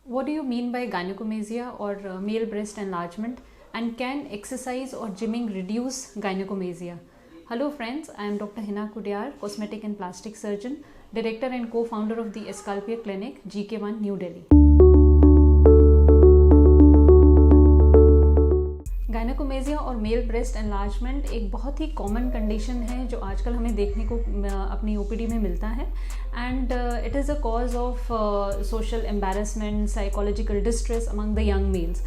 What do you mean by gynecomastia or male breast enlargement, and can exercise or gymming reduce gynecomastia? Hello friends, I am Dr. Hina Kudyar, cosmetic and plastic surgeon, director and co-founder of the Escalpia Clinic, GK1, New Delhi. गायनेकोमेसिया और mail breast enlargement एक बहुत ही common condition है जो आजकल हमें देखने को अपनी ओपीडी में मिलता है and it is a cause of social embarrassment, psychological distress among the young males.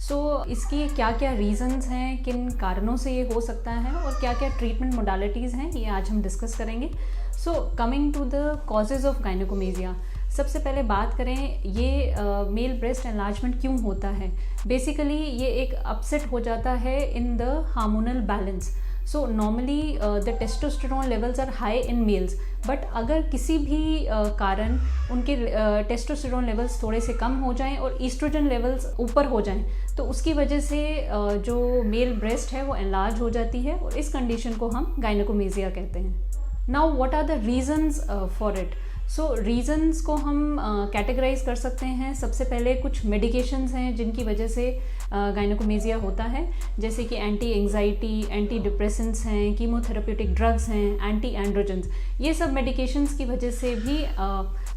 So इसकी क्या क्या रीजंस हैं, किन कारणों से ये हो सकता है और क्या क्या ट्रीटमेंट मोडालिटीज़ हैं, ये आज हम डिस्कस करेंगे. So coming to the causes of gynaecomastia, सबसे पहले बात करें ये मेल ब्रेस्ट एनलार्जमेंट क्यों होता है. बेसिकली ये एक अपसेट हो जाता है in the hormonal balance. So normally the testosterone levels are high in males, but अगर किसी भी कारण उनके टेस्टोस्टेरोन लेवल्स थोड़े से कम हो जाएं और ईस्ट्रोजन लेवल्स ऊपर हो जाएं तो उसकी वजह से जो मेल ब्रेस्ट है वो एनलार्ज हो जाती है और इस कंडीशन को हम गायनेकोमेसिया कहते हैं. Now what are the reasons for it. So reasons को हम कैटेगराइज कर सकते हैं. सबसे पहले कुछ मेडिकेशंस हैं जिनकी वजह से गायनेकोमेसिया होता है, जैसे कि एंटी एंग्जाइटी, एंटी डिप्रेसेंट्स हैं, कीमोथेरेप्यूटिक ड्रग्स हैं, एंटी एंड्रोजन्स. ये सब मेडिकेशंस की वजह से भी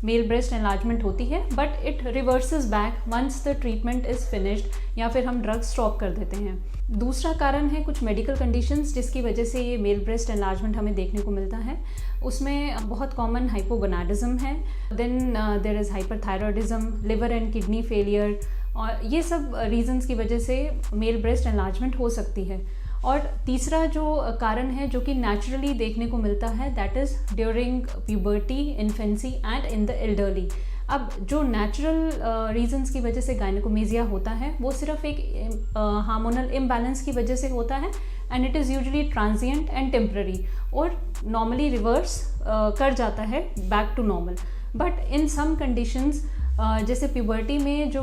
मेल ब्रेस्ट एनलार्जमेंट होती है, but it reverses back once the treatment is finished या फिर हम ड्रग्स स्टॉप कर देते हैं. दूसरा कारण है कुछ मेडिकल कंडीशंस जिसकी वजह से ये मेल ब्रेस्ट एनलार्जमेंट हमें देखने को मिलता है. उसमें बहुत कॉमन हाइपोगोनाडिज्म है, then there is hyperthyroidism, liver and kidney failure, और ये सब रीजंस की वजह से मेल ब्रेस्ट एनलार्जमेंट हो सकती है. और तीसरा जो कारण है जो कि नेचुरली देखने को मिलता है, that is during puberty, infancy and in the elderly. अब जो नेचुरल रीजंस की वजह से गायनेकोमेसिया होता है वो सिर्फ एक हार्मोनल इम्बैलेंस की वजह से होता है and it is usually transient and temporary और नॉर्मली रिवर्स कर जाता है back to normal. But in some conditions जैसे प्यूबर्टी में जो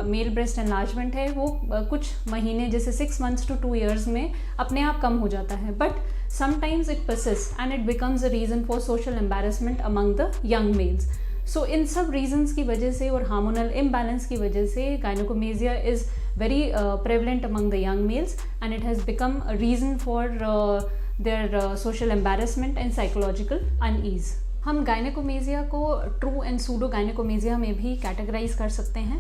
मेल ब्रेस्ट एनलार्जमेंट है वो कुछ महीने जैसे 6 months to 2 years में अपने आप कम हो जाता है, but sometimes it persist and it becomes a reason for social embarrassment among the young males. So इन सब रीजंस की वजह से और हार्मोनल इम्बैलेंस की वजह से gynaecomastia is very prevalent among the young males and it has become a reason for their social embarrassment and psychological unease. हम गायनेकोमेसिया को ट्रू एंड सूडो गायनेकोमेसिया में भी कैटेगराइज कर सकते हैं.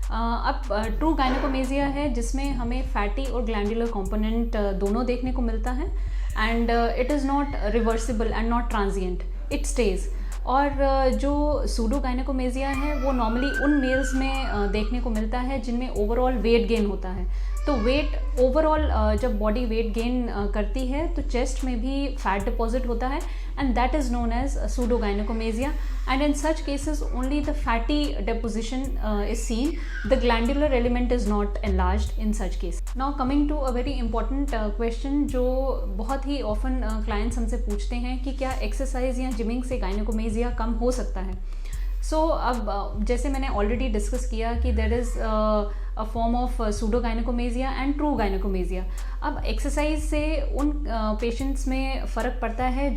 अब ट्रू गायनेकोमेसिया है जिसमें हमें फैटी और ग्लैंडुलर कंपोनेंट दोनों देखने को मिलता है and it is not reversible and not transient, it stage. और जो सूडो गायनेकोमेसिया है वो नॉर्मली उन मेल्स में देखने को मिलता है जिनमें ओवरऑल वेट गेन होता है. तो वेट ओवरऑल जब बॉडी वेट गेन करती है तो चेस्ट में भी फैट डिपॉजिट होता है and that is known as pseudo gynaecomastia. And in such cases only the fatty deposition is seen, the glandular element is not enlarged in such case. Now coming to a very important question जो बहुत ही often clients हमसे पूछते हैं कि क्या exercise या gymming से गायनेकोमेसिया कम हो सकता है. सो अब जैसे मैंने ऑलरेडी डिस्कस किया कि there is a form of pseudo gynaecomastia and true gynaecomastia. अब एक्सरसाइज से उन पेशेंट्स में फ़र्क पड़ता है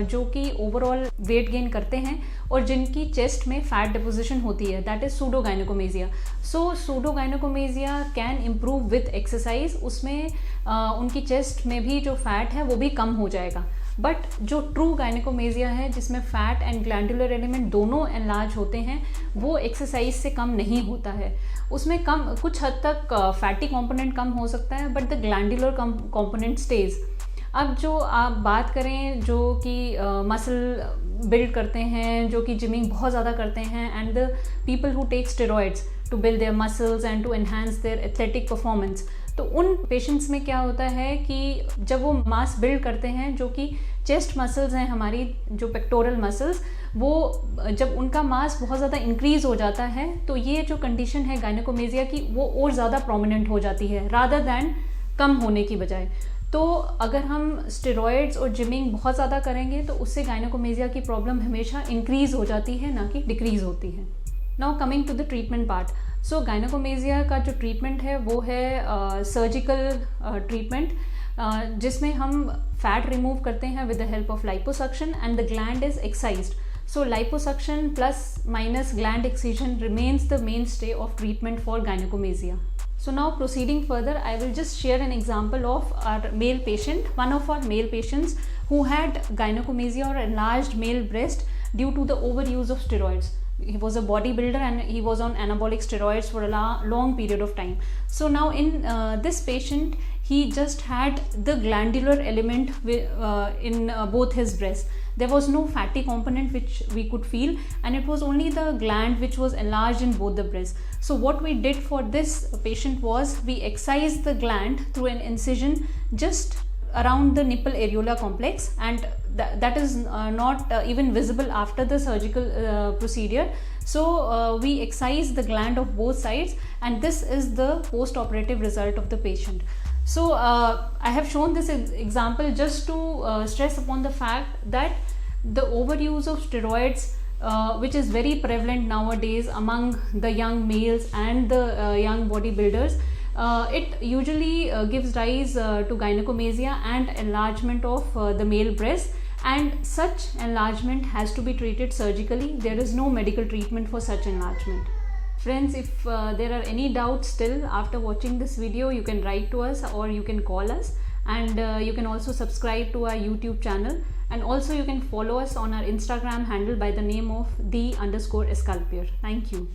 जो कि ओवरऑल वेट गेन करते हैं और जिनकी चेस्ट में फैट डिपोजिशन होती है, that is pseudo gynaecomastia. So pseudo gynaecomastia can improve with exercise. उसमें उनकी चेस्ट में भी जो फैट है वो भी कम हो जाएगा. बट जो ट्रू गायनेकोमेसिया है जिसमें फैट एंड ग्लैंडुलर एलिमेंट दोनों एनलार्ज होते हैं वो एक्सरसाइज से कम नहीं होता है. उसमें कम कुछ हद तक फैटी कंपोनेंट कम हो सकता है but the glandular component stage. अब जो आप बात करें जो कि मसल बिल्ड करते हैं, जो कि जिमिंग बहुत ज़्यादा करते हैं and the people who take steroids to build their muscles and to enhance their athletic performance, तो उन पेशेंट्स में क्या होता है कि जब वो मास बिल्ड करते हैं जो कि चेस्ट मसल्स हैं हमारी, जो पेक्टोरल मसल्स, वो जब उनका मास बहुत ज़्यादा इंक्रीज़ हो जाता है तो ये जो कंडीशन है गायनेकोमेसिया की वो और ज़्यादा प्रोमिनेंट हो जाती है रादर दैन कम होने की बजाय. तो अगर हम स्टेरॉइड्स और जिमिंग बहुत ज़्यादा करेंगे तो उससे गायनेकोमेसिया की प्रॉब्लम हमेशा इंक्रीज़ हो जाती है, ना कि डिक्रीज़ होती है. Now coming to the treatment part. So gynaecomastia का जो ट्रीटमेंट है वो है सर्जिकल ट्रीटमेंट, जिसमें हम फैट रिमूव करते हैं with the help of liposuction and the gland is excised. So liposuction plus minus gland excision remains the mainstay of treatment for gynecomastia. So now proceeding further, I will just share an example of our male patient, one of our male patients who had gynecomastia or enlarged male breast due to the overuse of steroids. He was a bodybuilder and he was on anabolic steroids for a long period of time. So now in this patient, he just had the glandular element in both his breasts. There was no fatty component which we could feel, and it was only the gland which was enlarged in both the breasts. So what we did for this patient was we excised the gland through an incision just around the nipple areola complex, and that is not even visible after the surgical procedure. So we excise the gland of both sides, and this is the post-operative result of the patient. So I have shown this example just to stress upon the fact that the overuse of steroids, which is very prevalent nowadays among the young males and the young bodybuilders, it usually gives rise to gynecomastia and enlargement of the male breast, and such enlargement has to be treated surgically. There is no medical treatment for such enlargement. Friends, if there are any doubts still after watching this video, you can write to us or you can call us, and you can also subscribe to our YouTube channel, and also you can follow us on our Instagram handle by the name of _Escalpier. Thank you.